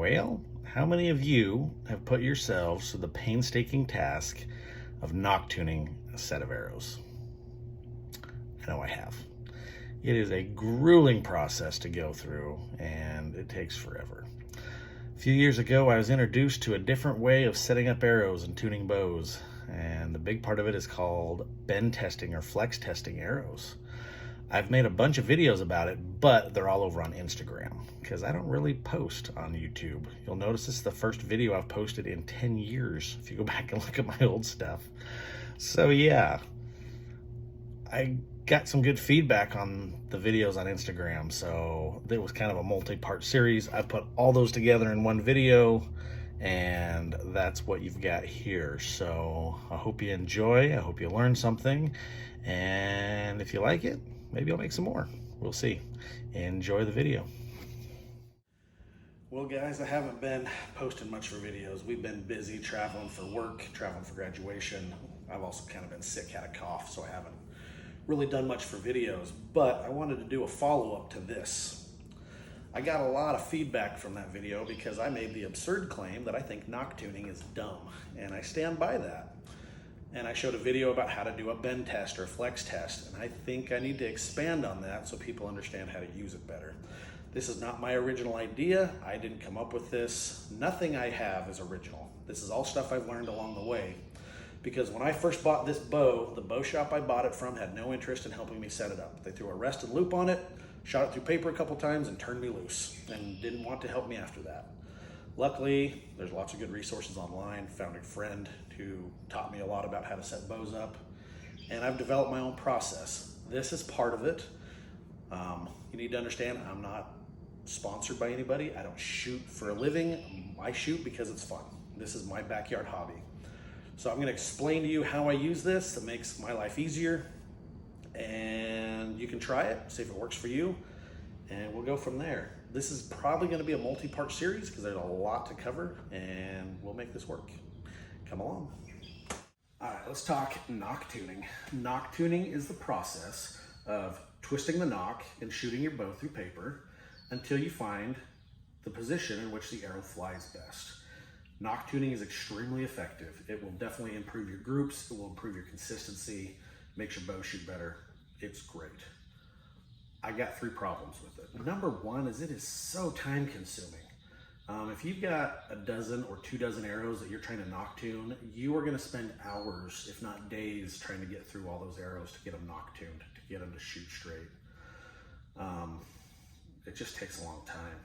Well, how many of you have put yourselves to the painstaking task of nock tuning a set of arrows? I know I have. It is a grueling process to go through, and it takes forever. A few years ago, I was introduced to a different way of setting up arrows and tuning bows, and the big part of it is called bend testing or flex testing arrows. I've made a bunch of videos about it, but they're all over on Instagram because I don't really post on YouTube. You'll notice this is the first video I've posted in 10 years if you go back and look at my old stuff. So yeah, I got some good feedback on the videos on Instagram, so it was kind of a multi-part series. I put all those together in one video, and that's what you've got here. So I hope you enjoy, I hope you learn something, and if you like it, maybe I'll make some more. We'll see. Enjoy the video. Well guys, I haven't been posting much for videos. We've been busy traveling for work, traveling for graduation. I've also kind of been sick, had a cough, so I haven't really done much for videos, but I wanted to do a follow-up to this. I got a lot of feedback from that video because I made the absurd claim that I think nock tuning is dumb, and I stand by that. And I showed a video about how to do a bend test or a flex test, and I think I need to expand on that so people understand how to use it better. This is not my original idea. I didn't come up with this. Nothing I have is original. This is all stuff I've learned along the way. Because when I first bought this bow, the bow shop I bought it from had no interest in helping me set it up. They threw a rested loop on it, shot it through paper a couple times, and turned me loose, and didn't want to help me after that. Luckily, there's lots of good resources online. Found a friend who taught me a lot about how to set bows up, and I've developed my own process. This is part of it. You need to understand, I'm not sponsored by anybody. I don't shoot for a living. I shoot because it's fun. This is my backyard hobby. So I'm gonna explain to you how I use this. That makes my life easier, and you can try it, see if it works for you, and we'll go from there. This is probably gonna be a multi-part series because there's a lot to cover, and we'll make this work. Come along. All right, let's talk nock tuning. Nock tuning is the process of twisting the nock and shooting your bow through paper until you find the position in which the arrow flies best. Nock tuning is extremely effective. It will definitely improve your groups, it will improve your consistency, makes your bow shoot better. It's great. I got 3 problems with it. Number 1 is it is so time consuming. If you've got a dozen or 2 dozen arrows that you're trying to nock tune, you are gonna spend hours, if not days, trying to get through all those arrows to get them nock tuned, to get them to shoot straight. It just takes a long time.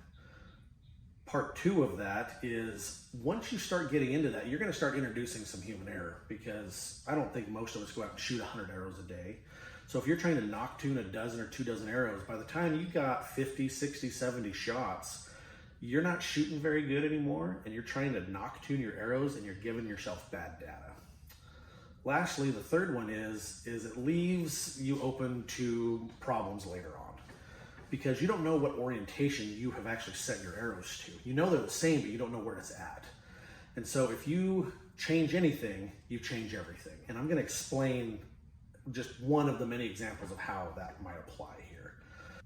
Part 2 of that is once you start getting into that, you're gonna start introducing some human error, because I don't think most of us go out and shoot 100 arrows a day. So if you're trying to nock tune a dozen or 2 dozen arrows, by the time you got 50, 60, 70 shots, you're not shooting very good anymore, and you're trying to nock tune your arrows and you're giving yourself bad data. Lastly, the third one is it leaves you open to problems later on, because you don't know what orientation you have actually set your arrows to. You know they're the same, but you don't know where it's at. And so if you change anything, you change everything. And I'm gonna explain just one of the many examples of how that might apply here.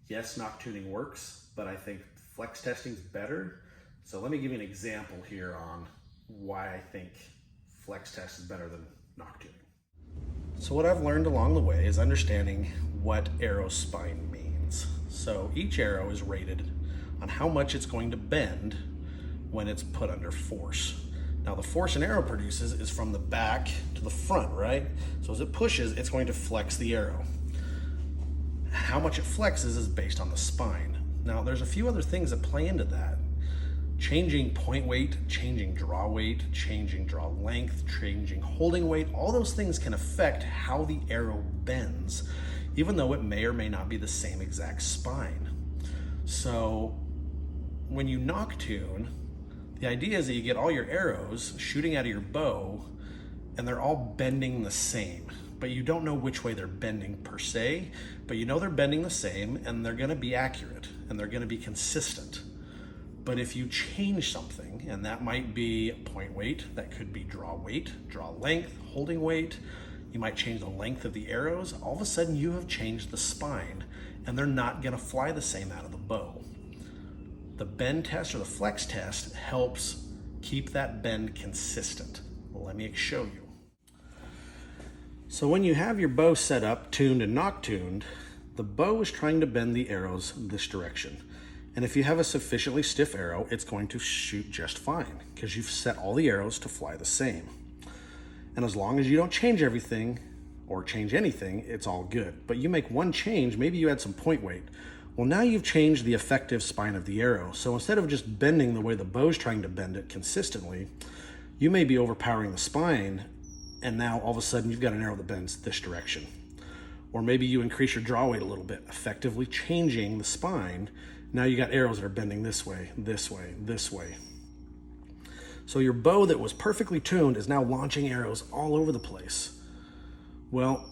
Yes, nock tuning works, but I think flex testing is better. So let me give you an example here on why I think flex test is better than nock tuning. So what I've learned along the way is understanding what arrow spine means. So each arrow is rated on how much it's going to bend when it's put under force. Now the force an arrow produces is from the back to the front, right? So as it pushes, it's going to flex the arrow. How much it flexes is based on the spine. Now there's a few other things that play into that. Changing point weight, changing draw weight, changing draw length, changing holding weight, all those things can affect how the arrow bends, even though it may or may not be the same exact spine. So when you nock tune, the idea is that you get all your arrows shooting out of your bow and they're all bending the same, but you don't know which way they're bending per se, but you know they're bending the same and they're gonna be accurate and they're gonna be consistent. But if you change something, and that might be point weight, that could be draw weight, draw length, holding weight, you might change the length of the arrows, all of a sudden you have changed the spine and they're not gonna fly the same out of the bow. The bend test or the flex test helps keep that bend consistent. Let me show you. So when you have your bow set up, tuned and Nock tuned, the bow is trying to bend the arrows this direction. And if you have a sufficiently stiff arrow, it's going to shoot just fine because you've set all the arrows to fly the same. And as long as you don't change everything or change anything, it's all good. But you make one change, maybe you add some point weight. Well, now you've changed the effective spine of the arrow. So instead of just bending the way the bow's trying to bend it consistently, you may be overpowering the spine, and now all of a sudden you've got an arrow that bends this direction. Or maybe you increase your draw weight a little bit, effectively changing the spine. Now you got arrows that are bending this way, this way, this way. So your bow that was perfectly tuned is now launching arrows all over the place. Well,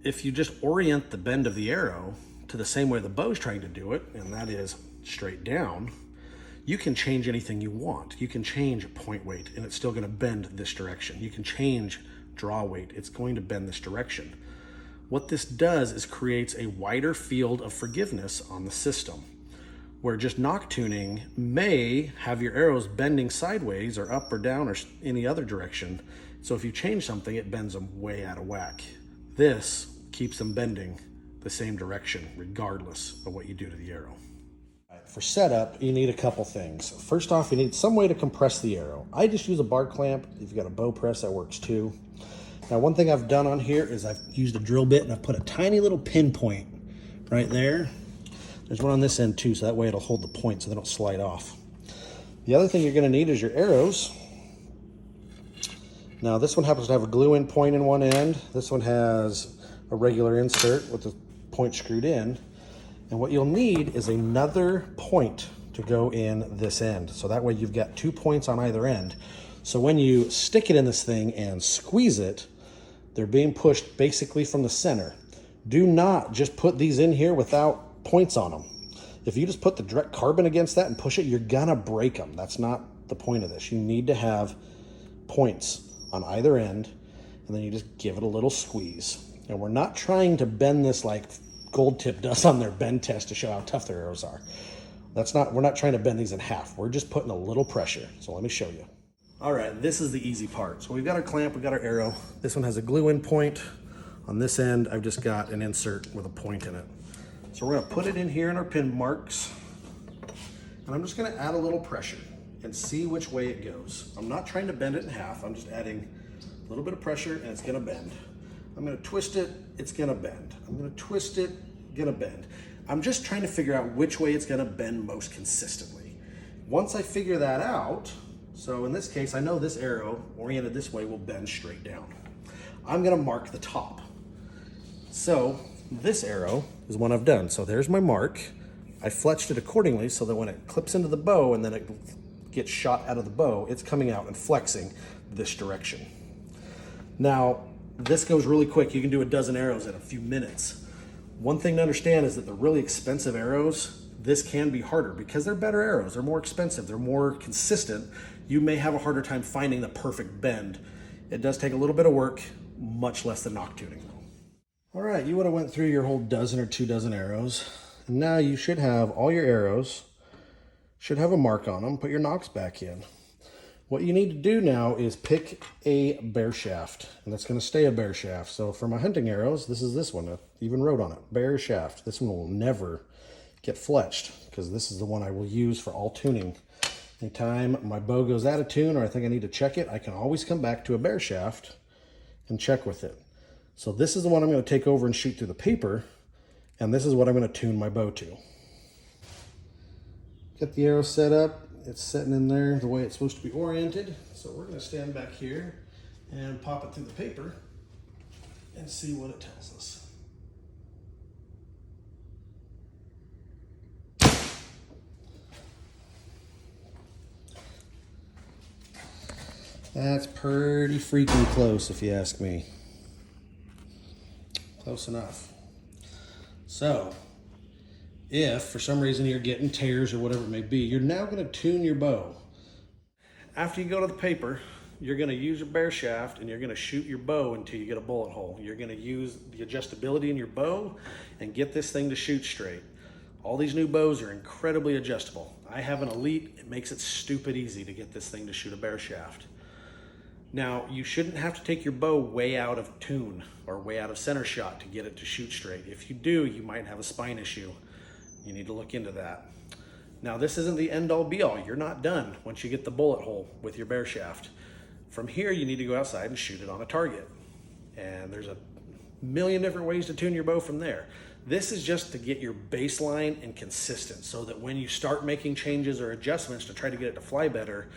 if you just orient the bend of the arrow to the same way the bow's trying to do it, and that is straight down, you can change anything you want. You can change point weight and it's still gonna bend this direction. You can change draw weight, it's going to bend this direction. What this does is creates a wider field of forgiveness on the system, where just Nock tuning may have your arrows bending sideways or up or down or any other direction. So if you change something, it bends them way out of whack. This keeps them bending the same direction regardless of what you do to the arrow. For setup, you need a couple things. First off, you need some way to compress the arrow. I just use a bar clamp. If you've got a bow press, that works too. Now, one thing I've done on here is I've used a drill bit and I've put a tiny little pinpoint right there. There's one on this end too, so that way it'll hold the point so they don't slide off. The other thing you're gonna need is your arrows. Now, this one happens to have a glue-in point in one end. This one has a regular insert with the point screwed in. And what you'll need is another point to go in this end. So that way you've got 2 points on either end. So when you stick it in this thing and squeeze it, they're being pushed basically from the center. Do not just put these in here without points on them. If you just put the direct carbon against that and push it, you're gonna break them. That's not the point of this. You need to have points on either end, and then you just give it a little squeeze. And we're not trying to bend this like Gold Tip does on their bend test to show how tough their arrows are. We're not trying to bend these in half. We're just putting a little pressure. So let me show you. All right, this is the easy part. So we've got our clamp, we've got our arrow. This one has a glue-in point. On this end, I've just got an insert with a point in it. So we're gonna put it in here in our pin marks. And I'm just gonna add a little pressure and see which way it goes. I'm not trying to bend it in half. I'm just adding a little bit of pressure and it's gonna bend. I'm gonna twist it, it's gonna bend. I'm gonna twist it, gonna bend. I'm just trying to figure out which way it's gonna bend most consistently. Once I figure that out, so in this case, I know this arrow oriented this way will bend straight down. I'm gonna mark the top. So this arrow is one I've done. So there's my mark. I fletched it accordingly so that when it clips into the bow and then it gets shot out of the bow, it's coming out and flexing this direction. Now, this goes really quick. You can do a dozen arrows in a few minutes. One thing to understand is that the really expensive arrows, this can be harder because they're better arrows. They're more expensive. They're more consistent. You may have a harder time finding the perfect bend. It does take a little bit of work, much less than Nock tuning. All right, you would have went through your whole dozen or 2 dozen arrows. And now you should have all your arrows, should have a mark on them. Put your nocks back in. What you need to do now is pick a bear shaft, and that's going to stay a bear shaft. So for my hunting arrows, this is this one. I even wrote on it, bear shaft. This one will never get fletched because this is the one I will use for all tuning. Anytime my bow goes out of tune or I think I need to check it, I can always come back to a bear shaft and check with it. So this is the one I'm going to take over and shoot through the paper, and this is what I'm going to tune my bow to. Get the arrow set up. It's sitting in there the way it's supposed to be oriented. So we're going to stand back here and pop it through the paper and see what it tells us. That's pretty freaking close if you ask me. Close enough. So, if for some reason you're getting tears or whatever it may be, you're now going to tune your bow. After you go to the paper, you're going to use your bear shaft and you're going to shoot your bow until you get a bullet hole. You're going to use the adjustability in your bow and get this thing to shoot straight. All these new bows are incredibly adjustable. I have an Elite. It makes it stupid easy to get this thing to shoot a bear shaft. Now, you shouldn't have to take your bow way out of tune or way out of center shot to get it to shoot straight. If you do, you might have a spine issue. You need to look into that. Now, this isn't the end-all be-all. You're not done once you get the bullet hole with your bear shaft. From here, you need to go outside and shoot it on a target. And there's a million different ways to tune your bow from there. This is just to get your baseline and consistent so that when you start making changes or adjustments to try to get it to fly better,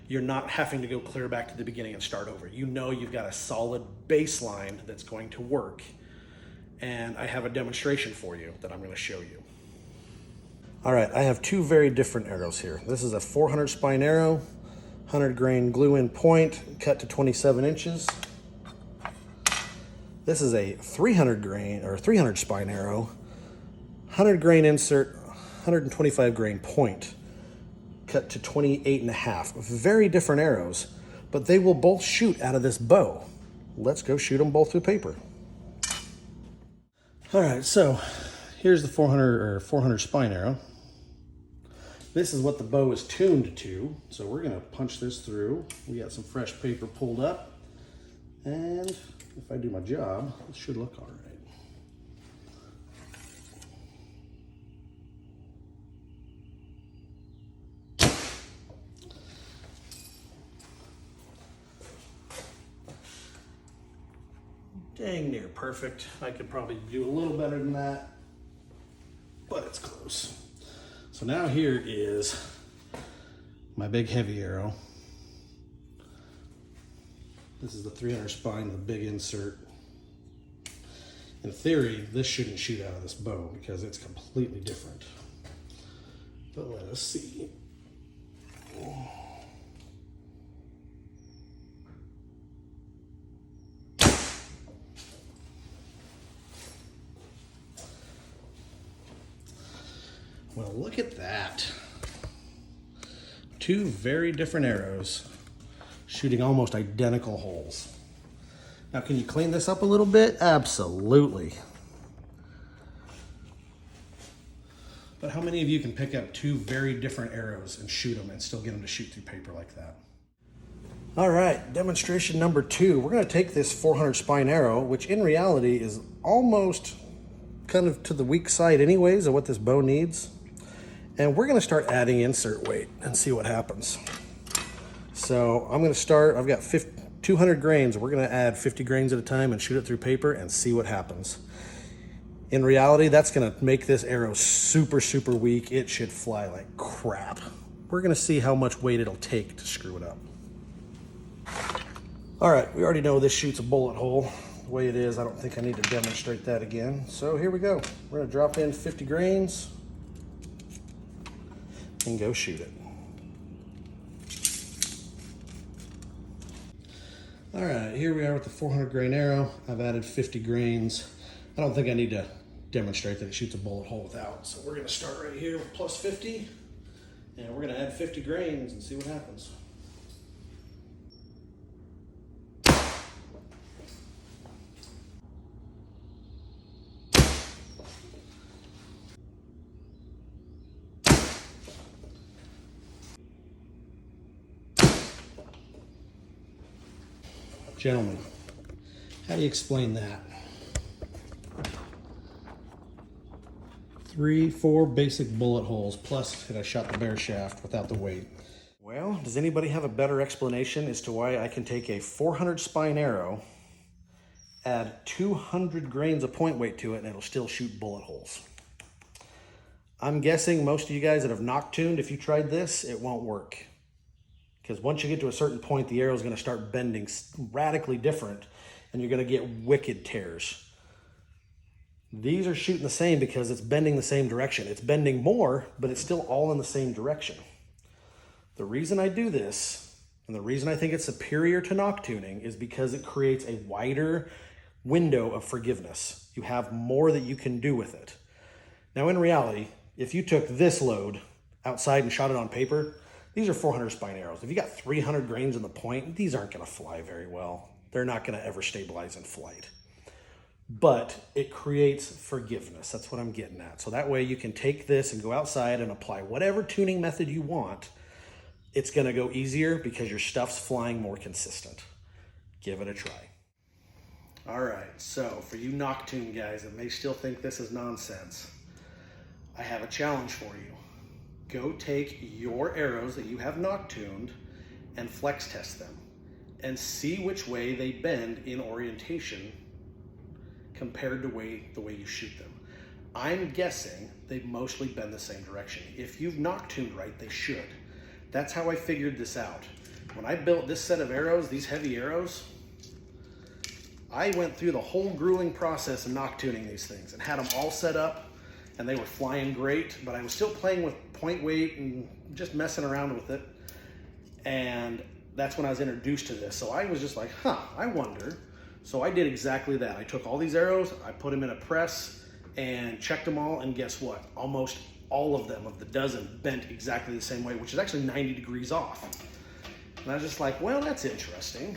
you're not having to go clear back to the beginning and start over. You know you've got a solid baseline that's going to work. And I have a demonstration for you that I'm going to show you. All right, I have two very different arrows here. This is a 400 spine arrow, 100 grain glue-in point, cut to 27 inches. This is a 300 grain or 300 spine arrow, 100 grain insert, 125 grain point, cut to 28.5. Very different arrows, but they will both shoot out of this bow. Let's go shoot them both through paper. All right, so here's the 400 spine arrow. This is what the bow is tuned to. So we're gonna punch this through. We got some fresh paper pulled up, and if I do my job, it should look all right. Dang near perfect. I could probably do a little better than that, but it's close. So now here is my big heavy arrow. This is the 300 spine, the big insert. In theory, this shouldn't shoot out of this bow because it's completely different. But let us see. Well, look at that. Two very different arrows shooting almost identical holes. Now, can you clean this up a little bit? Absolutely. But how many of you can pick up two very different arrows and shoot them and still get them to shoot through paper like that? All right, demonstration number 2. We're gonna take this 400 spine arrow, which in reality is almost kind of to the weak side anyways of what this bow needs. And we're gonna start adding insert weight and see what happens. So I'm gonna start, I've got 200 grains. We're gonna add 50 grains at a time and shoot it through paper and see what happens. In reality, that's gonna make this arrow super, super weak. It should fly like crap. We're gonna see how much weight it'll take to screw it up. All right, we already know this shoots a bullet hole. The way it is, I don't think I need to demonstrate that again. So here we go. We're gonna drop in 50 grains and go shoot it. All right, here we are with the 400 grain arrow. I've added 50 grains. I don't think I need to demonstrate that it shoots a bullet hole without. So we're gonna start right here with plus 50, and we're gonna add 50 grains and see what happens. Gentlemen, how do you explain that? 3, 4 basic bullet holes, plus that I shot the bear shaft without the weight. Well, does anybody have a better explanation as to why I can take a 400 spine arrow, add 200 grains of point weight to it, and it'll still shoot bullet holes? I'm guessing most of you guys that have Nock tuned, if you tried this, it won't work. Because once you get to a certain point, the arrow is going to start bending radically different, and you're going to get wicked tears. These are shooting the same because it's bending the same direction. It's bending more, but it's still all in the same direction. The reason I do this, and the reason I think it's superior to Nock tuning, is because it creates a wider window of forgiveness. You have more that you can do with it. Now, in reality, if you took this load outside and shot it on paper, these are 400 spine arrows. If you got 300 grains in the point, these aren't going to fly very well. They're not going to ever stabilize in flight. but it creates forgiveness. That's what I'm getting at. So that way you can take this and go outside and apply whatever tuning method you want. It's gonna go easier because your stuff's flying more consistent. Give it a try. All right, so for you Nock tune guys that may still think this is nonsense, I have a challenge for you. Go take your arrows that you have Nock tuned and flex test them and see which way they bend in orientation compared to the way you shoot them. I'm guessing they mostly bend the same direction. If you've Nock tuned right, they should. That's how I figured this out. When I built this set of arrows, these heavy arrows, I went through the whole grueling process of Nock tuning these things and had them all set up, and they were flying great, but I was still playing with point weight and just messing around with it. And that's when I was introduced to this. So I was just like, I wonder. So I did exactly that. I took all these arrows, I put them in a press and checked them all, and guess what? Almost all of them, of the dozen, bent exactly the same way, which is actually 90 degrees off. And I was just like, well, that's interesting.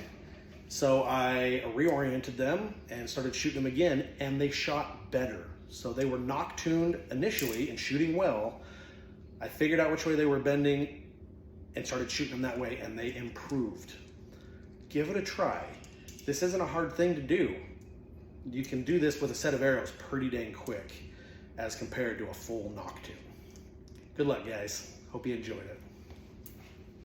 So I reoriented them and started shooting them again, and they shot better. So they were Nock tuned initially and shooting well. I figured out which way they were bending and started shooting them that way, and they improved. Give it a try. This isn't a hard thing to do. You can do this with a set of arrows pretty dang quick as compared to a full Nock tune. Good luck, guys. Hope you enjoyed it.